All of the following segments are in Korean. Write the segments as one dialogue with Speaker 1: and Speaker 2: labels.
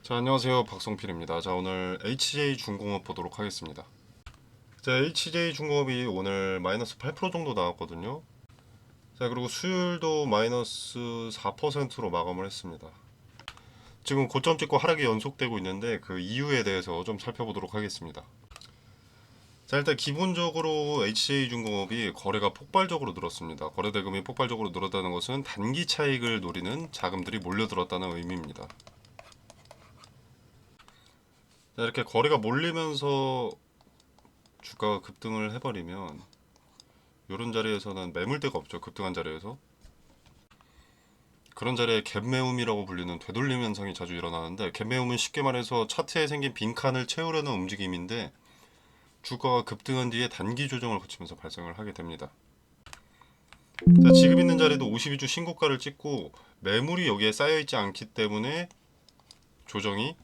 Speaker 1: 자, 안녕하세요. 박성필입니다. 자, 오늘 HJ중공업 보도록 하겠습니다. 자, HJ중공업이 오늘 마이너스 8% 정도 나왔거든요. 자, 그리고 수율도 마이너스 4%로 마감을 했습니다. 지금 고점 찍고 하락이 연속되고 있는데 그 이유에 대해서 좀 살펴보도록 하겠습니다. 자, 일단 기본적으로 HJ중공업이 거래가 폭발적으로 늘었습니다. 거래 대금이 폭발적으로 늘었다는 것은 단기 차익을 노리는 자금들이 몰려들었다는 의미입니다. 자, 이렇게 거래가 몰리면서 주가가 급등을 해버리면 이런 자리에서는 매물대가 없죠. 급등한 자리에서. 그런 자리에 갭매움이라고 불리는 되돌림 현상이 자주 일어나는데, 갭매움은 쉽게 말해서 차트에 생긴 빈칸을 채우려는 움직임인데 주가가 급등한 뒤에 단기 조정을 거치면서 발생을 하게 됩니다. 자, 지금 있는 자리도 52주 신고가를 찍고 매물이 여기에 쌓여있지 않기 때문에 조정의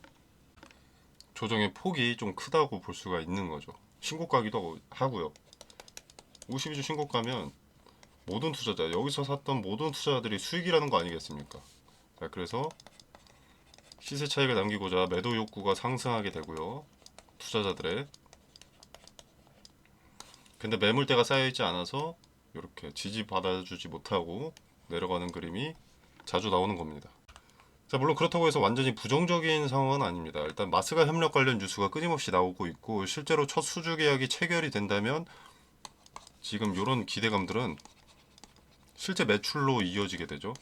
Speaker 1: 폭이 좀 크다고 볼 수가 있는 거죠. 신고가기도 하고요. 52주 신고가면 모든 투자자, 여기서 샀던 모든 투자자들이 수익이라는 거 아니겠습니까? 자, 그래서 시세 차익을 남기고자 매도 욕구가 상승하게 되고요. 투자자들의. 근데 매물대가 쌓여있지 않아서 이렇게 지지받아주지 못하고 내려가는 그림이 자주 나오는 겁니다. 자, 물론 그렇다고 해서 완전히 부정적인 상황은 아닙니다. 일단 마스가 협력 관련 뉴스가 끊임없이 나오고 있고, 실제로 첫 수주 계약이 체결이 된다면 지금 이런 기대감들은 실제 매출로 이어지게 되죠.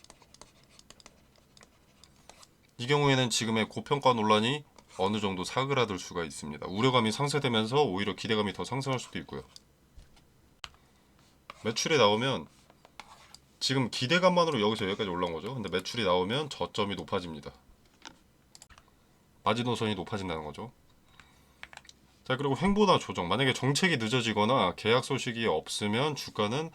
Speaker 1: 이 경우에는 지금의 고평가 논란이 어느 정도 사그라들 수가 있습니다. 우려감이 상쇄되면서 오히려 기대감이 더 상승할 수도 있고요. 매출이 나오면 지금 기대감만으로 여기서 여기까지 올라온 거죠. 근데 매출이 나오면 저점이 높아집니다. 마지노선이 높아진다는 거죠. 자, 그리고 횡보나 조정. 만약에 정책이 늦어지거나 계약 소식이 없으면 주가는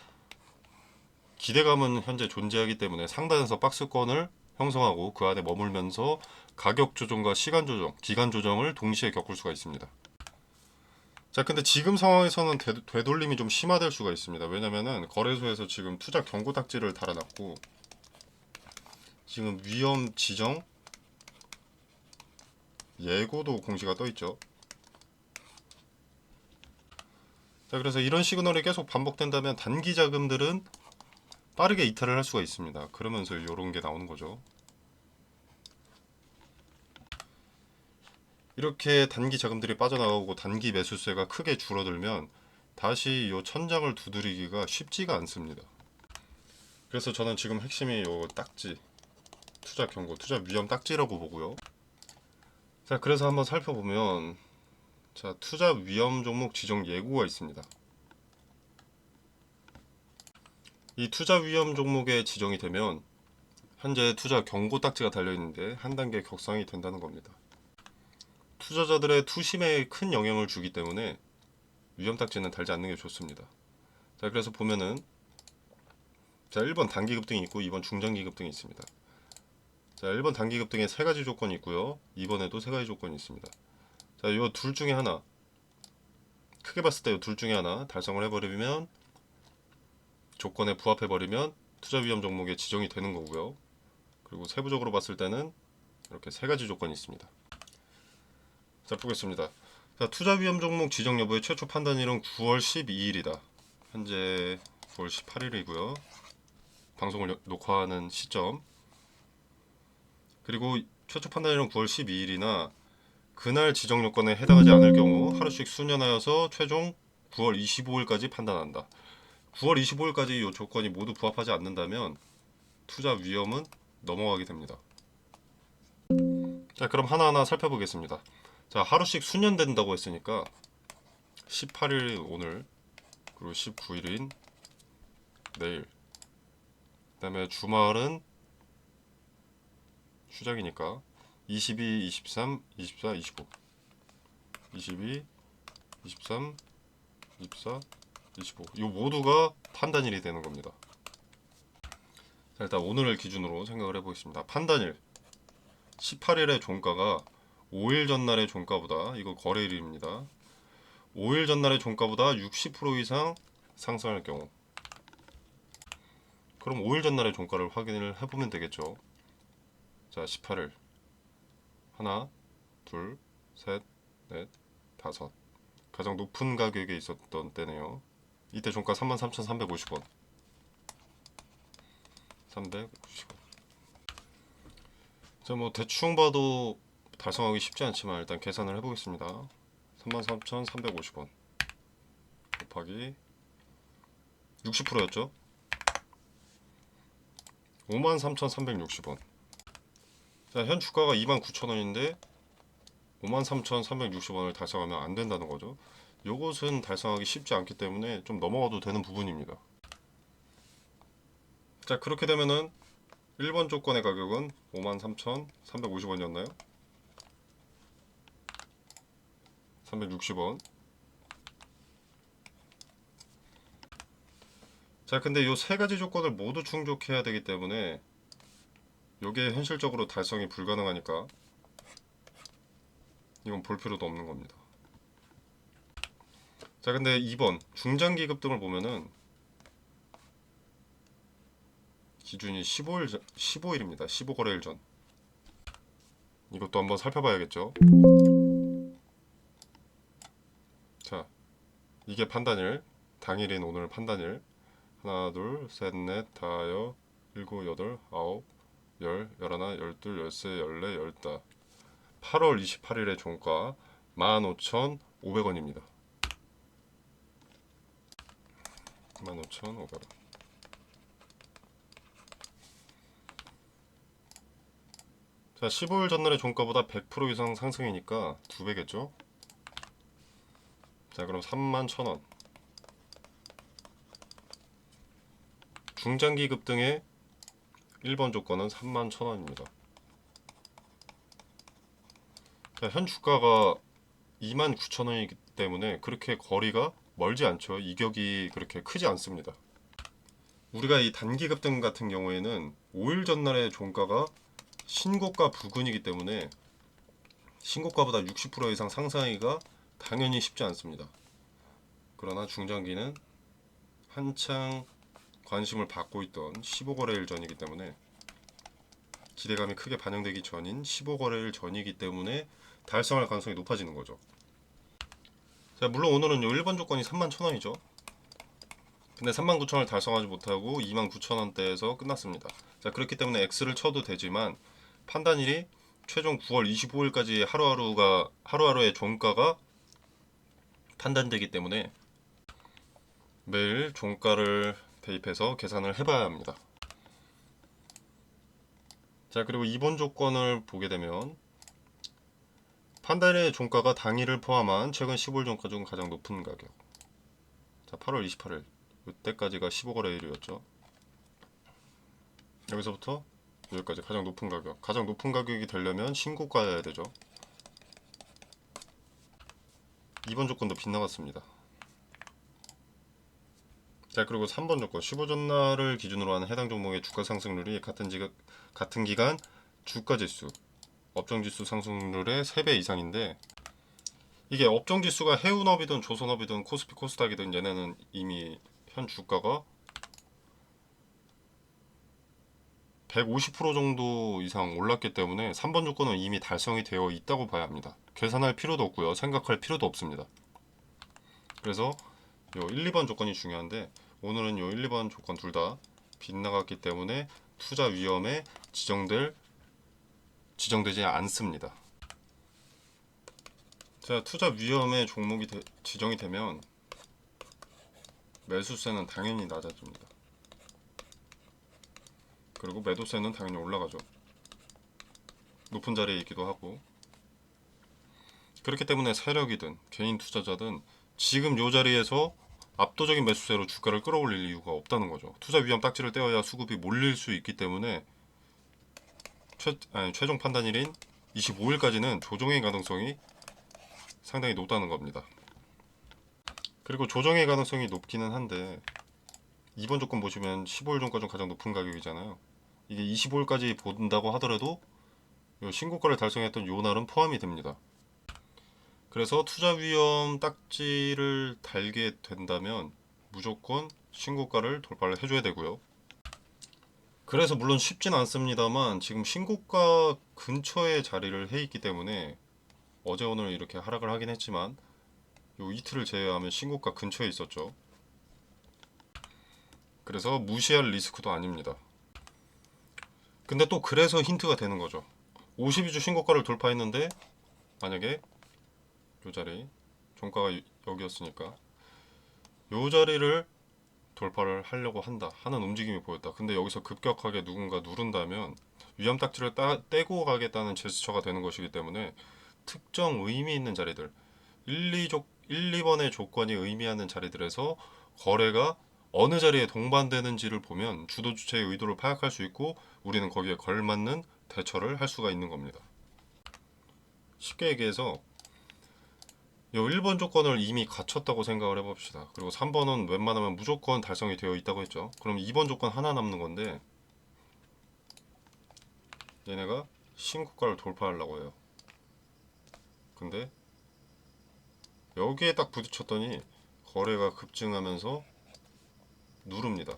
Speaker 1: 기대감은 현재 존재하기 때문에 상단에서 박스권을 형성하고 그 안에 머물면서 가격 조정과 시간 조정, 기간 조정을 동시에 겪을 수가 있습니다. 자, 근데 지금 상황에서는 되돌림이 좀 심화될 수가 있습니다. 왜냐면은 거래소에서 지금 투자 경고 딱지를 달아놨고, 지금 위험 지정 예고도 공시가 떠 있죠. 자, 그래서 이런 시그널이 계속 반복된다면 단기 자금들은 빠르게 이탈을 할 수가 있습니다. 그러면서 이런 게 나오는 거죠. 이렇게 단기 자금들이 빠져나가고 단기 매수세가 크게 줄어들면 다시 이 천장을 두드리기가 쉽지가 않습니다. 그래서 저는 지금 핵심이 이 딱지, 투자 경고, 투자 위험 딱지라고 보고요. 자, 그래서 한번 살펴보면, 자, 투자 위험 종목 지정 예고가 있습니다. 이 투자 위험 종목에 지정이 되면 현재 투자 경고 딱지가 달려 있는데 한 단계 격상이 된다는 겁니다. 투자자들의 투심에 큰 영향을 주기 때문에 위험 딱지는 달지 않는 게 좋습니다. 자, 그래서 보면은, 자, 1번 단기 급등이 있고 2번 중장기 급등이 있습니다. 자, 1번 단기 급등에 세 가지 조건이 있고요. 2번에도 세 가지 조건이 있습니다. 자, 이 둘 중에 하나, 크게 봤을 때 이 둘 중에 하나 달성을 해버리면, 조건에 부합해버리면 투자 위험 종목에 지정이 되는 거고요. 그리고 세부적으로 봤을 때는 이렇게 세 가지 조건이 있습니다. 자, 보겠습니다. 자, 투자 위험 종목 지정 여부의 최초 판단일은 9월 12일이다. 현재 9월 18일이고요. 방송을 녹화하는 시점. 그리고 최초 판단일은 9월 12일이나 그날 지정 요건에 해당하지 않을 경우 하루씩 수년하여서 최종 9월 25일까지 판단한다. 9월 25일까지 이 조건이 모두 부합하지 않는다면 투자 위험은 넘어가게 됩니다. 자, 그럼 하나하나 살펴보겠습니다. 자, 하루씩 수년된다고 했으니까 18일 오늘, 그리고 19일인 내일, 그 다음에 주말은 휴장이니까 22, 23, 24, 25, 22, 23, 24, 25. 이 모두가 판단일이 되는 겁니다. 자, 일단 오늘을 기준으로 생각을 해보겠습니다. 판단일 18일의 종가가 5일 전날의 종가보다, 이거 거래일입니다. 5일 전날의 종가보다 60% 이상 상승할 경우, 그럼 5일 전날의 종가를 확인을 해보면 되겠죠. 자, 18일 하나, 둘, 셋, 넷, 다섯. 가장 높은 가격에 있었던 때네요. 이때 종가 33,350원. 350원. 자, 뭐 대충 봐도 달성하기 쉽지 않지만 일단 계산을 해보겠습니다. 33,350원 곱하기 60%였죠? 53,360원. 자, 현 주가가 29,000원인데 53,360원을 달성하면 안 된다는 거죠. 요것은 달성하기 쉽지 않기 때문에 좀 넘어가도 되는 부분입니다. 자, 그렇게 되면은 1번 조건의 가격은 53,350원이었나요? 360원. 자, 근데 요 세 가지 조건을 모두 충족해야 되기 때문에 요게 현실적으로 달성이 불가능하니까 이건 볼 필요도 없는 겁니다. 자, 근데 2번 중장기 급등을 보면은 기준이 15일입니다. 15거래일 전. 이것도 한번 살펴봐야겠죠. 자, 이게 판단일. 당일인 오늘 판단일. 하나, 둘, 셋, 넷, 다여, 일곱, 여덟, 아홉, 열, 열하나, 열둘, 열세, 열네, 열다. 8월 28일의 종가 15,500원입니다. 15,500원. 자, 15일 전날의 종가보다 100% 이상 상승이니까 2배겠죠? 자, 그럼 31,000원. 중장기 급등의 1번 조건은 31,000원입니다. 자, 현 주가가 29,000원이기 때문에 그렇게 거리가 멀지 않죠. 이격이 그렇게 크지 않습니다. 우리가 이 단기 급등 같은 경우에는 5일 전날의 종가가 신고가 부근이기 때문에 신고가보다 60% 이상 상승하기가 당연히 쉽지 않습니다. 그러나 중장기는 한창 관심을 받고 있던 15거래일 전이기 때문에 기대감이 크게 반영되기 전인 15거래일 전이기 때문에 달성할 가능성이 높아지는 거죠. 자, 물론 오늘은 요 1번 조건이 31,000원이죠. 근데 39,000원을 달성하지 못하고 29,000원대에서 끝났습니다. 자, 그렇기 때문에 X를 쳐도 되지만 판단일이 최종 9월 25일까지 하루하루의 종가가 판단되기 때문에 매일 종가를 대입해서 계산을 해봐야 합니다. 자, 그리고 2번 조건을 보게 되면 판단일의 종가가 당일을 포함한 최근 15일 종가 중 가장 높은 가격. 자, 8월 28일 이때까지가 15거래일이었죠. 여기서부터 여기까지 가장 높은 가격. 가장 높은 가격이 되려면 신고가여야 되죠. 2번 조건도 빗나갔습니다. 자, 그리고 3번 조건 15전날을 기준으로 하는 해당 종목의 주가 상승률이 같은 기간 주가지수, 업종지수 상승률의 3배 이상인데 이게 업종지수가 해운업이든 조선업이든 코스피 코스닥이든 얘네는 이미 현 주가가 150% 정도 이상 올랐기 때문에 3번 조건은 이미 달성이 되어 있다고 봐야 합니다. 계산할 필요도 없고요. 생각할 필요도 없습니다. 그래서 요 1, 2번 조건이 중요한데 오늘은 요 1, 2번 조건 둘 다 빗나갔기 때문에 투자 위험에 지정되지 않습니다. 자, 투자 위험에 종목이 지정이 되면 매수세는 당연히 낮아집니다. 그리고 매도세는 당연히 올라가죠. 높은 자리에 있기도 하고. 그렇기 때문에 세력이든 개인 투자자든 지금 요 자리에서 압도적인 매수세로 주가를 끌어올릴 이유가 없다는 거죠. 투자 위험 딱지를 떼어야 수급이 몰릴 수 있기 때문에 최종 판단일인 25일까지는 조정의 가능성이 상당히 높다는 겁니다. 그리고 조정의 가능성이 높기는 한데 2번 조건 보시면 15일 종가 중 가장 높은 가격이잖아요. 이게 25일까지 본다고 하더라도 요 신고가를 달성했던 요 날은 포함이 됩니다. 그래서 투자 위험 딱지를 달게 된다면 무조건 신고가를 돌파를 해줘야 되고요. 그래서 물론 쉽진 않습니다만 지금 신고가 근처에 자리를 해 있기 때문에 어제 오늘 이렇게 하락을 하긴 했지만 요 이틀을 제외하면 신고가 근처에 있었죠. 그래서 무시할 리스크도 아닙니다. 근데 또 그래서 힌트가 되는 거죠. 52주 신고가를 돌파했는데 만약에 요 자리 종가가 여기였으니까 요 자리를 돌파를 하려고 한다 하는 움직임이 보였다. 근데 여기서 급격하게 누군가 누른다면 위험 딱지를 떼고 가겠다는 제스처가 되는 것이기 때문에 특정 의미 있는 자리들 1, 2번의 조건이 의미하는 자리들에서 거래가 어느 자리에 동반되는지를 보면 주도 주체의 의도를 파악할 수 있고 우리는 거기에 걸맞는 대처를 할 수가 있는 겁니다. 쉽게 얘기해서 요 1번 조건을 이미 갖췄다고 생각을 해봅시다. 그리고 3번은 웬만하면 무조건 달성이 되어 있다고 했죠. 그럼 2번 조건 하나 남는 건데 얘네가 신고가를 돌파하려고 해요. 근데 여기에 딱 부딪혔더니 거래가 급증하면서 누릅니다.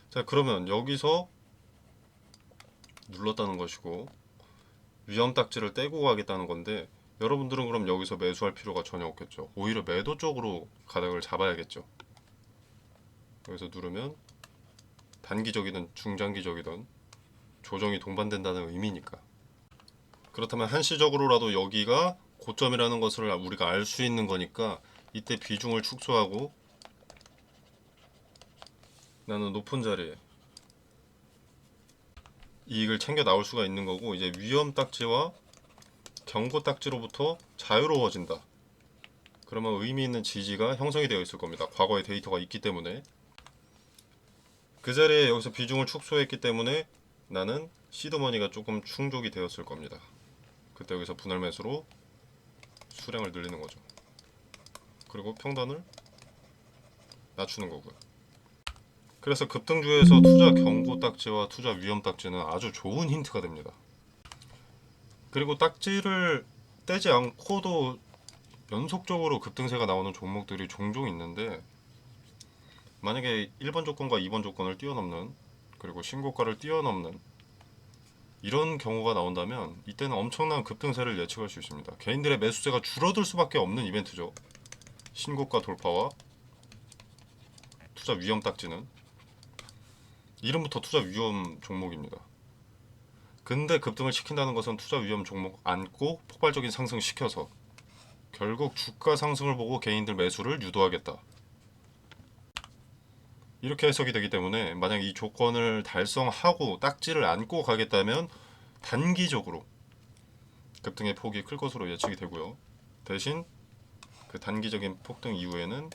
Speaker 1: 자, 그러면 여기서 눌렀다는 것이고 위험 딱지를 떼고 가겠다는 건데 여러분들은 그럼 여기서 매수할 필요가 전혀 없겠죠. 오히려 매도 쪽으로 가닥을 잡아야겠죠. 여기서 누르면 단기적이든 중장기적이든 조정이 동반된다는 의미니까. 그렇다면 한시적으로라도 여기가 고점이라는 것을 우리가 알 수 있는 거니까 이때 비중을 축소하고 나는 높은 자리에 이익을 챙겨 나올 수가 있는 거고 이제 위험 딱지와 경고 딱지로부터 자유로워진다. 그러면 의미 있는 지지가 형성이 되어 있을 겁니다. 과거의 데이터가 있기 때문에 그 자리에 여기서 비중을 축소했기 때문에 나는 시드머니가 조금 충족이 되었을 겁니다. 그때 여기서 분할 매수로 수량을 늘리는 거죠. 그리고 평단을 낮추는 거고요. 그래서 급등주에서 투자 경고 딱지와 투자 위험 딱지는 아주 좋은 힌트가 됩니다. 그리고 딱지를 떼지 않고도 연속적으로 급등세가 나오는 종목들이 종종 있는데 만약에 1번 조건과 2번 조건을 뛰어넘는 그리고 신고가를 뛰어넘는 이런 경우가 나온다면 이때는 엄청난 급등세를 예측할 수 있습니다. 개인들의 매수세가 줄어들 수밖에 없는 이벤트죠. 신고가 돌파와 투자 위험 딱지는 이름부터 투자 위험 종목입니다. 근데 급등을 시킨다는 것은 투자 위험 종목 안고 폭발적인 상승 시켜서 결국 주가 상승을 보고 개인들 매수를 유도하겠다. 이렇게 해석이 되기 때문에 만약 이 조건을 달성하고 딱지를 안고 가겠다면 단기적으로 급등의 폭이 클 것으로 예측이 되고요. 대신 그 단기적인 폭등 이후에는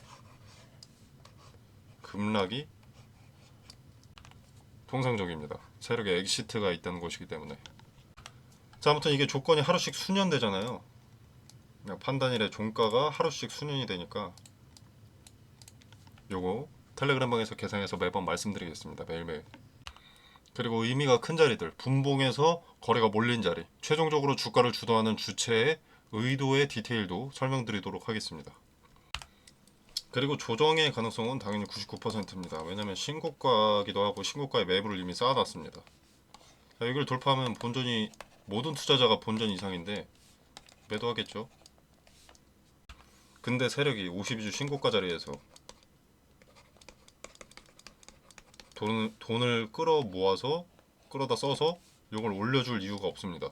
Speaker 1: 급락이 통상적입니다. 세력의 엑시트가 있다는 것이기 때문에. 자, 아무튼 이게 조건이 하루씩 수년되잖아요. 판단일의 종가가 하루씩 수년이 되니까 요거 텔레그램 방에서 계산해서 매번 말씀드리겠습니다. 매일매일. 그리고 의미가 큰 자리들, 분봉에서 거래가 몰린 자리, 최종적으로 주가를 주도하는 주체의 의도의 디테일도 설명드리도록 하겠습니다. 그리고 조정의 가능성은 당연히 99%입니다. 왜냐면 신고가기도 하고 신고가의 매물을 이미 쌓아놨습니다. 자, 여기를 돌파하면 본전이 모든 투자자가 본전 이상인데 매도하겠죠. 근데 세력이 52주 신고가 자리에서 돈을 끌어 모아서 끌어다 써서 이걸 올려줄 이유가 없습니다.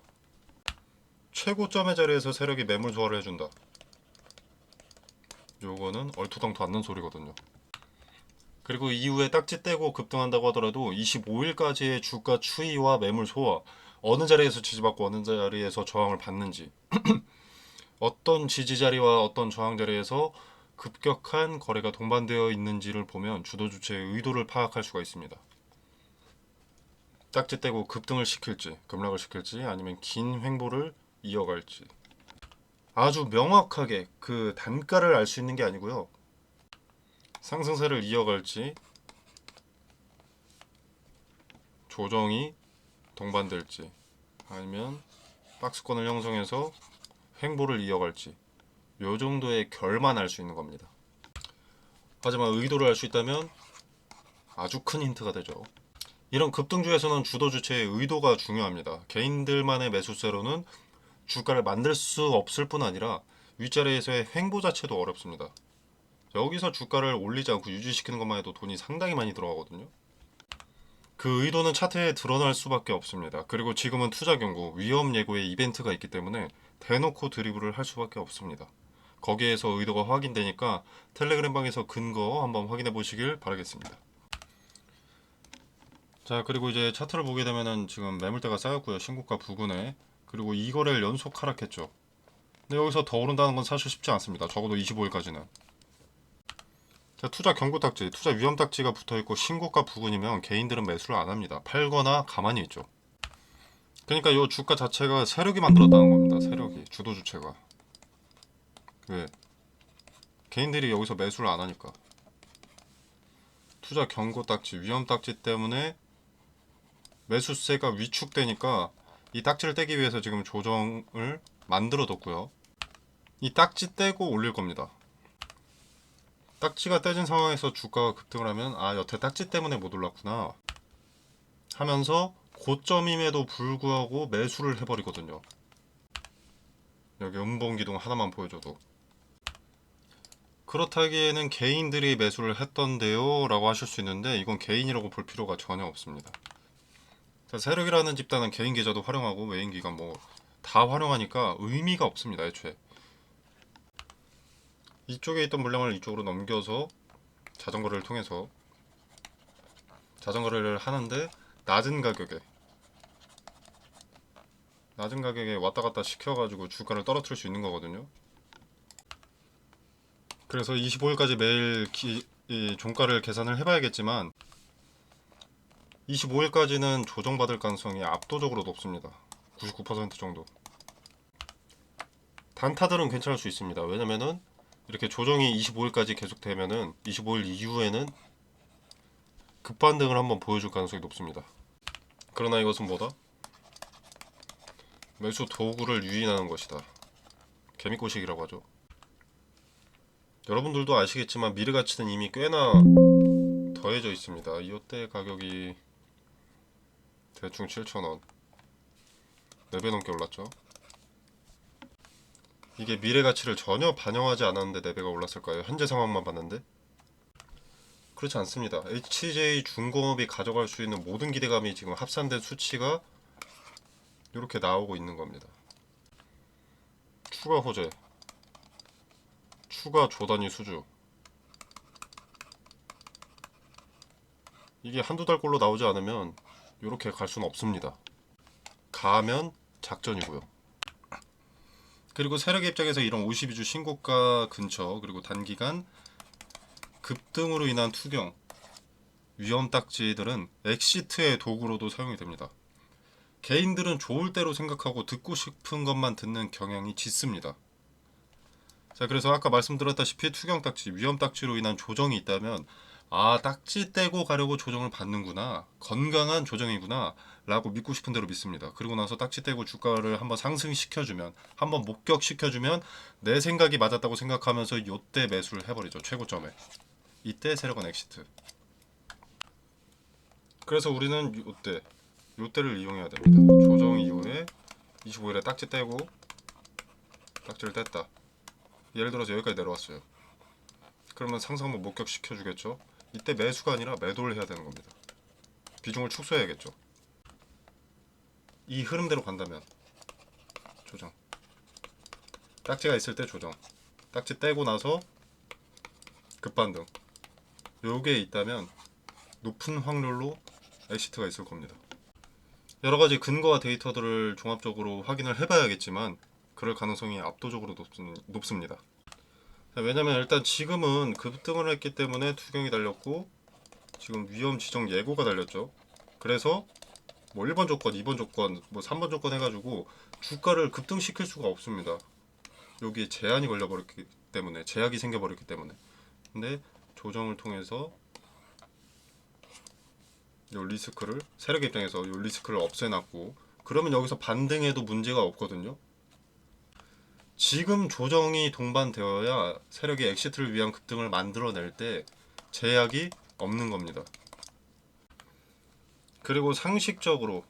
Speaker 1: 최고점의 자리에서 세력이 매물 소화를 해준다. 요거는 얼토당토 않는 소리거든요. 그리고 이후에 딱지 떼고 급등한다고 하더라도 25일까지의 주가 추이와 매물 소화, 어느 자리에서 지지받고 어느 자리에서 저항을 받는지, 어떤 지지 자리와 어떤 저항 자리에서 급격한 거래가 동반되어 있는지를 보면 주도 주체의 의도를 파악할 수가 있습니다. 딱지 떼고 급등을 시킬지, 급락을 시킬지, 아니면 긴 횡보를 이어갈지. 아주 명확하게 그 단가를 알 수 있는 게 아니고요. 상승세를 이어갈지, 조정이 동반될지, 아니면 박스권을 형성해서 횡보를 이어갈지, 요 정도의 결만 알 수 있는 겁니다. 하지만 의도를 알 수 있다면 아주 큰 힌트가 되죠. 이런 급등주에서는 주도 주체의 의도가 중요합니다. 개인들만의 매수세로는 주가를 만들 수 없을 뿐 아니라 윗자리에서의 횡보 자체도 어렵습니다. 여기서 주가를 올리지 않고 유지시키는 것만 해도 돈이 상당히 많이 들어가거든요. 그 의도는 차트에 드러날 수밖에 없습니다. 그리고 지금은 투자 경고, 위험 예고의 이벤트가 있기 때문에 대놓고 드리블을 할 수밖에 없습니다. 거기에서 의도가 확인되니까 텔레그램 방에서 근거 한번 확인해 보시길 바라겠습니다. 자, 그리고 이제 차트를 보게 되면은 지금 매물대가 쌓였고요. 신고가 부근에. 그리고 이 거래를 연속 하락했죠. 근데 여기서 더 오른다는 건 사실 쉽지 않습니다. 적어도 25일까지는. 자, 투자 경고 딱지, 투자 위험 딱지가 붙어있고 신고가 부근이면 개인들은 매수를 안 합니다. 팔거나 가만히 있죠. 그러니까 이 주가 자체가 세력이 만들었다는 겁니다. 세력이, 주도 주체가. 왜? 개인들이 여기서 매수를 안 하니까. 투자 경고 딱지, 위험 딱지 때문에 매수세가 위축되니까 이 딱지를 떼기 위해서 지금 조정을 만들어 뒀고요. 이 딱지 떼고 올릴 겁니다. 딱지가 떼진 상황에서 주가가 급등을 하면 아, 여태 딱지 때문에 못 올랐구나 하면서 고점임에도 불구하고 매수를 해버리거든요. 여기 음봉기둥 하나만 보여줘도. 그렇다기에는 개인들이 매수를 했던데요 라고 하실 수 있는데 이건 개인이라고 볼 필요가 전혀 없습니다. 자, 세력이라는 집단은 개인 계좌도 활용하고 외인 기관 뭐 다 활용하니까 의미가 없습니다. 애초에 이쪽에 있던 물량을 이쪽으로 넘겨서 자전거를 통해서 자전거를 하는데 낮은 가격에 왔다 갔다 시켜가지고 주가를 떨어뜨릴 수 있는 거거든요. 그래서 25일까지 매일 이 종가를 계산을 해봐야겠지만 25일까지는 조정받을 가능성이 압도적으로 높습니다. 99% 정도. 단타들은 괜찮을 수 있습니다. 왜냐면은 이렇게 조정이 25일까지 계속되면은 25일 이후에는 급반등을 한번 보여줄 가능성이 높습니다. 그러나 이것은 뭐다? 매수 도구를 유인하는 것이다. 개미꼬식이라고 하죠. 여러분들도 아시겠지만 미래 가치는 이미 꽤나 더해져 있습니다. 이때 가격이 대충 7,000원, 4배 넘게 올랐죠. 이게 미래 가치를 전혀 반영하지 않았는데 4배가 올랐을까요? 현재 상황만 봤는데? 그렇지 않습니다. HJ 중공업이 가져갈 수 있는 모든 기대감이 지금 합산된 수치가 이렇게 나오고 있는 겁니다. 추가 호재, 추가 조단위 수주. 이게 한두 달 꼴로 나오지 않으면 이렇게 갈 수는 없습니다. 가면 작전이고요. 그리고 세력의 입장에서 이런 52주 신고가 근처 그리고 단기간 급등으로 인한 투경, 위험 딱지들은 엑시트의 도구로도 사용이 됩니다. 개인들은 좋을 대로 생각하고 듣고 싶은 것만 듣는 경향이 짙습니다. 자, 그래서 아까 말씀드렸다시피 투경 딱지, 위험 딱지로 인한 조정이 있다면 아, 딱지 떼고 가려고 조정을 받는구나, 건강한 조정이구나 라고 믿고 싶은 대로 믿습니다. 그리고 나서 딱지 떼고 주가를 한번 상승시켜주면, 한번 목격시켜주면 내 생각이 맞았다고 생각하면서 요때 매수를 해버리죠. 최고점에. 이때 세력은 엑시트. 그래서 우리는 요때를 이용해야 됩니다. 조정 이후에 25일에 딱지 떼고 딱지를 뗐다. 예를 들어서 여기까지 내려왔어요. 그러면 상승 한번 목격시켜 주겠죠. 이때 매수가 아니라 매도를 해야 되는 겁니다. 비중을 축소해야겠죠. 이 흐름대로 간다면 조정, 딱지가 있을 때 조정, 딱지 떼고 나서 급반등, 요게 있다면 높은 확률로 엑시트가 있을 겁니다. 여러 가지 근거와 데이터들을 종합적으로 확인을 해봐야겠지만 그럴 가능성이 압도적으로 높습니다. 왜냐면 일단 지금은 급등을 했기 때문에 투경이 달렸고 지금 위험 지정 예고가 달렸죠. 그래서 뭐 1번 조건, 2번 조건, 뭐 3번 조건 해가지고 주가를 급등시킬 수가 없습니다. 여기에 제한이 걸려버렸기 때문에, 제약이 생겨버렸기 때문에. 근데 조정을 통해서 요 리스크를, 세력 입장에서 요 리스크를 없애놨고, 그러면 여기서 반등해도 문제가 없거든요. 지금 조정이 동반되어야 세력이 엑시트를 위한 급등을 만들어낼 때 제약이 없는 겁니다. 그리고 상식적으로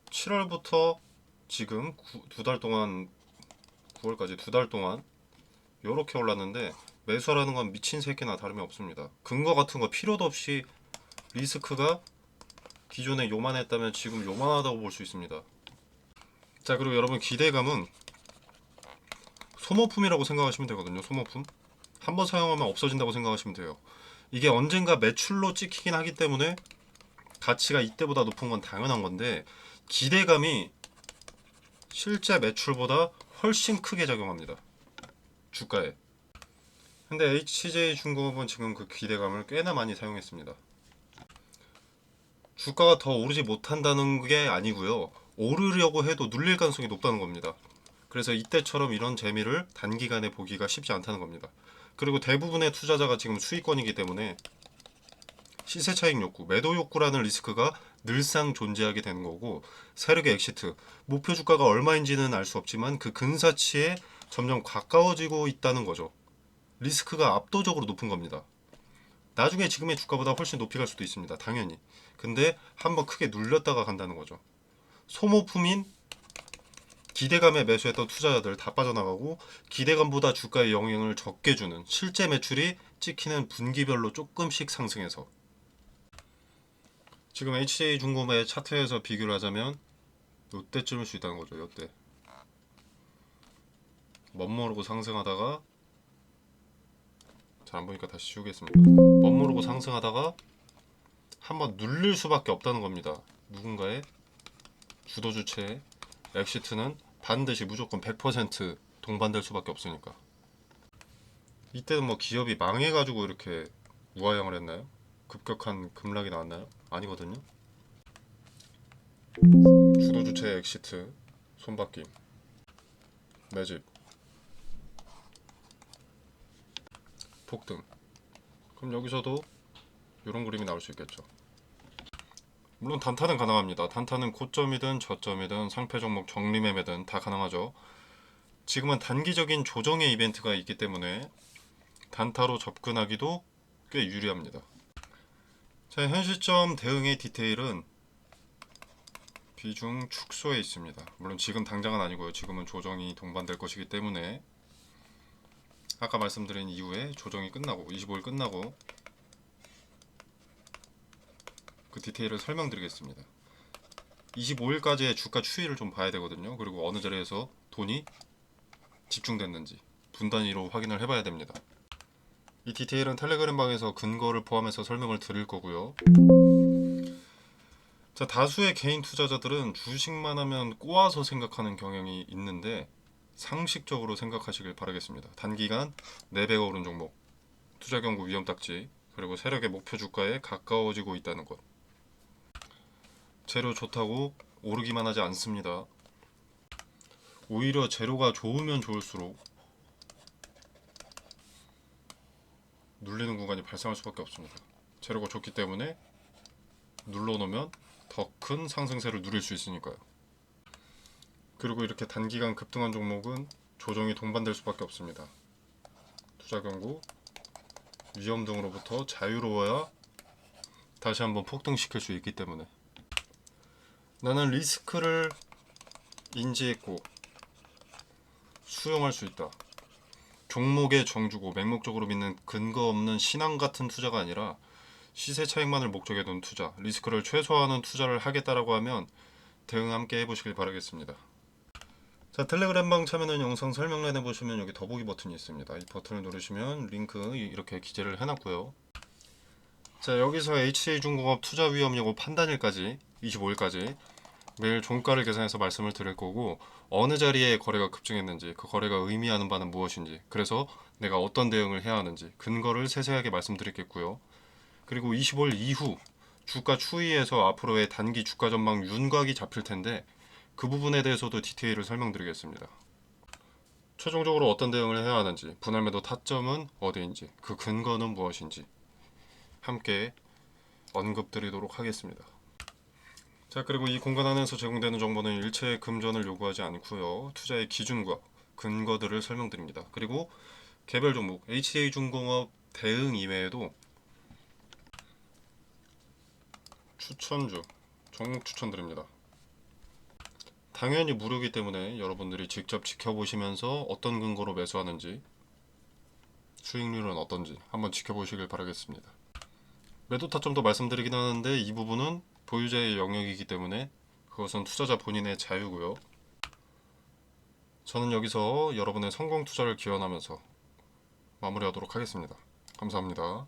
Speaker 1: 7월부터 지금 두 달 동안 9월까지 두 달 동안 요렇게 올랐는데 매수하라는 건 미친 새끼나 다름이 없습니다. 근거 같은 거 필요도 없이 리스크가 기존에 요만했다면 지금 요만하다고 볼 수 있습니다. 자, 그리고 여러분 기대감은 소모품이라고 생각하시면 되거든요. 소모품. 한번 사용하면 없어진다고 생각하시면 돼요. 이게 언젠가 매출로 찍히긴 하기 때문에 가치가 이때보다 높은 건 당연한 건데 기대감이 실제 매출보다 훨씬 크게 작용합니다. 주가에. 근데 HJ중공업은 지금 그 기대감을 꽤나 많이 사용했습니다. 주가가 더 오르지 못한다는 게 아니고요. 오르려고 해도 눌릴 가능성이 높다는 겁니다. 그래서 이때처럼 이런 재미를 단기간에 보기가 쉽지 않다는 겁니다. 그리고 대부분의 투자자가 지금 수익권이기 때문에 시세 차익 욕구, 매도 욕구라는 리스크가 늘상 존재하게 되는 거고 세력의 엑시트, 목표 주가가 얼마인지는 알 수 없지만 그 근사치에 점점 가까워지고 있다는 거죠. 리스크가 압도적으로 높은 겁니다. 나중에 지금의 주가보다 훨씬 높이 갈 수도 있습니다. 당연히. 근데 한번 크게 눌렸다가 간다는 거죠. 소모품인 기대감에 매수했던 투자자들 다 빠져나가고 기대감보다 주가에 영향을 적게 주는 실제 매출이 찍히는 분기별로 조금씩 상승해서 지금 HJ중공업의 차트에서 비교를 하자면 요때쯤일 수 있다는 거죠. 요때 멋모르고 상승하다가 잘 안 보니까 다시 지우겠습니다. 멋모르고 상승하다가 한번 눌릴 수밖에 없다는 겁니다. 누군가의 주도 주체의 엑시트는 반드시 무조건 100% 동반될 수밖에 없으니까. 이때는 뭐 기업이 망해가지고 이렇게 우하향을 했나요? 급격한 급락이 나왔나요? 아니거든요. 주도 주체의 엑시트, 손바뀜, 매집, 폭등. 그럼 여기서도 이런 그림이 나올 수 있겠죠. 물론 단타는 가능합니다. 단타는 고점이든 저점이든 상패 종목 정리 매매든 다 가능하죠. 지금은 단기적인 조정의 이벤트가 있기 때문에 단타로 접근하기도 꽤 유리합니다. 자, 현 시점 대응의 디테일은 비중 축소에 있습니다. 물론 지금 당장은 아니고요. 지금은 조정이 동반될 것이기 때문에 아까 말씀드린 이후에 조정이 끝나고 25일 끝나고 그 디테일을 설명드리겠습니다. 25일까지의 주가 추이를 좀 봐야 되거든요. 그리고 어느 자리에서 돈이 집중됐는지 분단위로 확인을 해봐야 됩니다. 이 디테일은 텔레그램 방에서 근거를 포함해서 설명을 드릴 거고요. 자, 다수의 개인 투자자들은 주식만 하면 꼬아서 생각하는 경향이 있는데 상식적으로 생각하시길 바라겠습니다. 단기간 4배가 오른 종목, 투자 경고 위험 딱지, 그리고 세력의 목표 주가에 가까워지고 있다는 것. 재료 좋다고 오르기만 하지 않습니다. 오히려 재료가 좋으면 좋을수록 눌리는 구간이 발생할 수밖에 없습니다. 재료가 좋기 때문에 눌러놓으면 더 큰 상승세를 누릴 수 있으니까요. 그리고 이렇게 단기간 급등한 종목은 조정이 동반될 수밖에 없습니다. 투자 경고, 위험 등으로부터 자유로워야 다시 한번 폭등시킬 수 있기 때문에 나는 리스크를 인지했고 수용할 수 있다. 종목에 정주고 맹목적으로 믿는 근거 없는 신앙 같은 투자가 아니라 시세 차익만을 목적에 둔 투자, 리스크를 최소화하는 투자를 하겠다라고 하면 대응 함께 해보시길 바라겠습니다. 자, 텔레그램방 참여는 영상 설명란에 보시면 여기 더보기 버튼이 있습니다. 이 버튼을 누르시면 링크 이렇게 기재를 해놨고요. 자, 여기서 HJ중공업 투자 위험 여부 판단일까지 25일까지 매일 종가를 계산해서 말씀을 드릴 거고 어느 자리에 거래가 급증했는지 그 거래가 의미하는 바는 무엇인지 그래서 내가 어떤 대응을 해야 하는지 근거를 세세하게 말씀드리겠고요. 그리고 25일 이후 주가 추이에서 앞으로의 단기 주가 전망 윤곽이 잡힐 텐데 그 부분에 대해서도 디테일을 설명드리겠습니다. 최종적으로 어떤 대응을 해야 하는지, 분할 매도 타점은 어디인지, 그 근거는 무엇인지 함께 언급드리도록 하겠습니다. 자, 그리고 이 공간 안에서 제공되는 정보는 일체의 금전을 요구하지 않고요. 투자의 기준과 근거들을 설명드립니다. 그리고 개별 종목 HJ중공업 대응 이외에도 추천주, 종목 추천드립니다. 당연히 무료이기 때문에 여러분들이 직접 지켜보시면서 어떤 근거로 매수하는지, 수익률은 어떤지 한번 지켜보시길 바라겠습니다. 매도 타점도 말씀드리긴 하는데 이 부분은 보유자의 영역이기 때문에 그것은 투자자 본인의 자유고요. 저는 여기서 여러분의 성공 투자를 기원하면서 마무리하도록 하겠습니다. 감사합니다.